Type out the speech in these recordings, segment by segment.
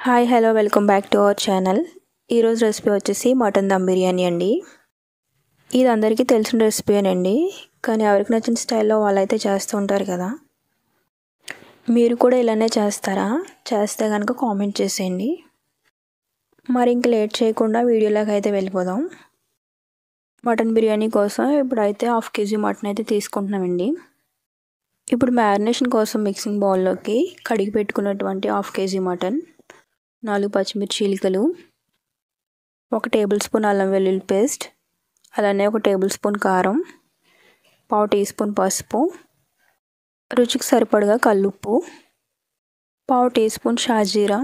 Hi hello welcome back to our channel. ఈరోజు recipe వచ్చేసి mutton dum biryani అండి. ఇది అందరికీ తెలిసిన రెసిపీనండి, కానీ ఎవరికి నచ్చిన స్టైల్లో వాళ్ళైతే చేస్తూ ఉంటారు కదా. మీరు కూడా ఇలానే చేస్తారా? చేస్తే కనుక కామెంట్ చేసేయండి. మరి ఇంక లేట్ చేయకుండా వీడియోలోకి అయితే వెళ్ళిపోదాం. మటన్ బిర్యానీ కోసం ఇప్పుడైతే 1/2 kg మటన్ అయితే తీసుకుంటున్నామండి. ఇప్పుడు మ్యారినేషన్ కోసం మిక్సింగ్ బౌల్లోకి కడిగి పెట్టుకున్నటువంటి 1/2 kg మటన్, 4 పచ్చిమిర్చి చీలికలు, 1 టేబుల్ స్పూన్ అల్లం వెల్లుల్లి పేస్ట్, అలానే 1 టేబుల్ స్పూన్ కారం, 1/2 టీ స్పూన్ పసుపు, రుచికి సరిపడగా కల్లుప్పు, 1/2 టీ స్పూన్ షాజీరా,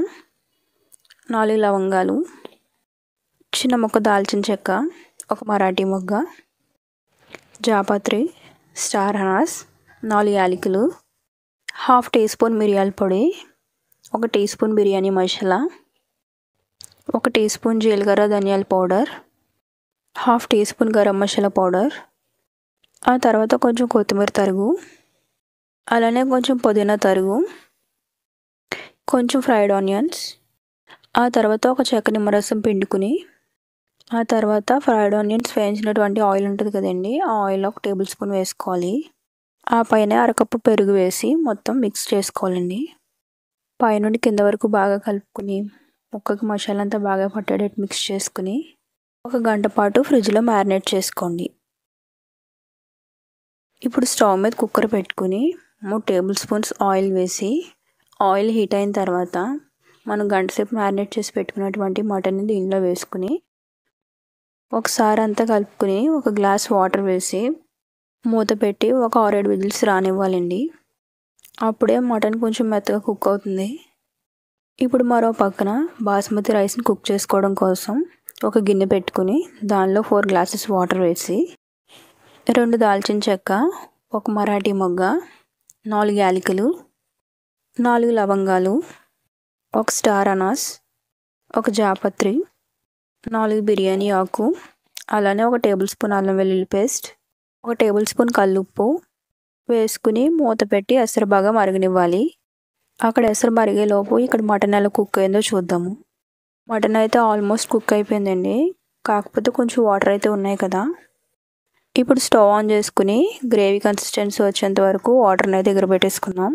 4 లవంగాలు, చిన్న ముక్క దాల్చిన చెక్క, 1 మరాఠీ మొగ్గ, జాపత్రి, స్టార్ అనాస్, 4 యాలకులు, 1/2 టీ స్పూన్ మిరియాల పొడి, 1 teaspoon biryani masala, 1 teaspoon జీలకర్ర ధనియాల powder, 1/2 teaspoon garam masala powder, ఆ తర్వాత కొంచెం కొత్తిమీర తరుగు, అలానే కొంచెం పుదీనా తరుగు, కొంచెం ఫ్రైడ్ ఆనియన్స్, ఆ తర్వాత ఒక చెక్క నిమ్మరసం పిండుకుని, ఆ తర్వాత ఫ్రైడ్ ఆనియన్స్ వేయించినటువంటి ఆయిల్ ఉంటుంది కదండి, ఆ ఆయిల్ 1 టేబుల్ స్పూన్ వేసుకోవాలి. ఆ పైన 1/2 కప్పు పెరుగు వేసి మొత్తం మిక్స్ చేసుకోవాలండి. పైనుండి కింద వరకు బాగా కలుపుకుని ముక్కకు మసాలా అంతా బాగా పట్టేటట్టు మిక్స్ చేసుకుని 1 గంట పాటు ఫ్రిడ్జ్లో మ్యారినేట్ చేసుకోండి. ఇప్పుడు స్టవ్ మీద కుక్కర్ పెట్టుకుని 3 టేబుల్ స్పూన్స్ ఆయిల్ వేసి, ఆయిల్ హీట్ అయిన తర్వాత మనం గంట సేపు మ్యారినేట్ చేసి పెట్టుకున్నటువంటి మటన్ని దీనిలో వేసుకుని ఒకసారి అంతా కలుపుకుని 1 గ్లాస్ వాటర్ వేసి మూత పెట్టి 1 6-7 విజిల్స్ రానివ్వాలండి. అప్పుడే మటన్ కొంచెం మెత్తగా కుక్ అవుతుంది. ఇప్పుడు మరో పక్కన బాస్మతి రైస్ని కుక్ చేసుకోవడం కోసం ఒక గిన్నె పెట్టుకుని దానిలో 4 గ్లాసెస్ వాటర్ వేసి 2 దాల్చిన చెక్క, 1 మరాఠీ మొగ్గ, 4 యాలకులు, 4 లవంగాలు, 1 స్టార్ అనాస్, 1 జాపత్రి, 4 బిర్యానీ ఆకు, అలానే 1 టేబుల్ స్పూన్ అల్లం వెల్లుల్లి పేస్ట్, 1 టేబుల్ స్పూన్ కల్లుప్పు వేసుకుని మూత పెట్టి ఎసరు బాగా మరగనివ్వాలి. అక్కడ ఎసరు మరిగేలోపు ఇక్కడ మటన్ ఎలా కుక్ అయిందో చూద్దాము. మటన్ అయితే ఆల్మోస్ట్ కుక్ అయిపోయిందండి, కాకపోతే కొంచెం వాటర్ అయితే ఉన్నాయి కదా. ఇప్పుడు స్టవ్ ఆన్ చేసుకుని గ్రేవీ కన్సిస్టెన్సీ వచ్చేంత వరకు వాటర్ని అయితే ఎగరబెట్టేసుకుందాం.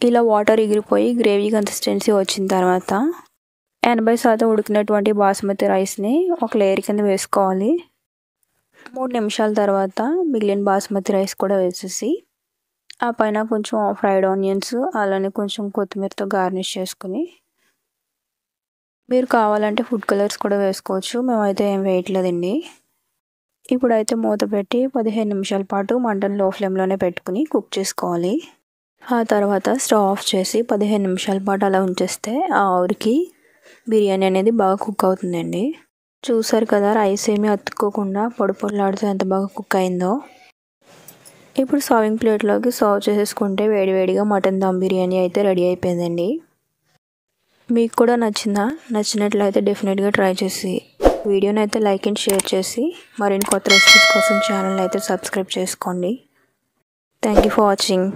ఇలా వాటర్ ఎగిరిపోయి గ్రేవీ కన్సిస్టెన్సీ వచ్చిన తర్వాత 80% ఉడికినటువంటి బాస్మతి రైస్ని ఒక లేయర్ కింద వేసుకోవాలి. 3 నిమిషాల తర్వాత మిగిలిన బాస్మతి రైస్ కూడా వేసేసి ఆ పైన కొంచెం ఫ్రైడ్ ఆనియన్స్ అలానే కొంచెం కొత్తిమీరతో గార్నిష్ చేసుకుని, మీరు కావాలంటే ఫుడ్ కలర్స్ కూడా వేసుకోవచ్చు, మేమైతే ఏం వేయట్లేదండి. ఇప్పుడైతే మూత పెట్టి 15 నిమిషాల పాటు మంటను లో ఫ్లేమ్లోనే పెట్టుకుని కుక్ చేసుకోవాలి. ఆ తర్వాత స్టవ్ ఆఫ్ చేసి 15 నిమిషాల పాటు అలా ఉంచేస్తే ఆ ఆవిరికి బిర్యానీ అనేది బాగా కుక్ అవుతుందండి. చూసారు కదా, రైస్ ఏమీ అతుక్కోకుండా పొడి పొడిలాడుతూ ఎంత బాగా కుక్ అయిందో. ఇప్పుడు సర్వింగ్ ప్లేట్లోకి సర్వ్ చేసేసుకుంటే వేడివేడిగా మటన్ దమ్ బిర్యానీ అయితే రెడీ అయిపోయిందండి. మీకు కూడా నచ్చినట్లయితే డెఫినెట్గా ట్రై చేసి వీడియోని అయితే లైక్ అండ్ షేర్ చేసి మరిన్ని కొత్త రెసిపీస్ కోసం ఛానల్ అయితే సబ్స్క్రైబ్ చేసుకోండి. Thank you for watching.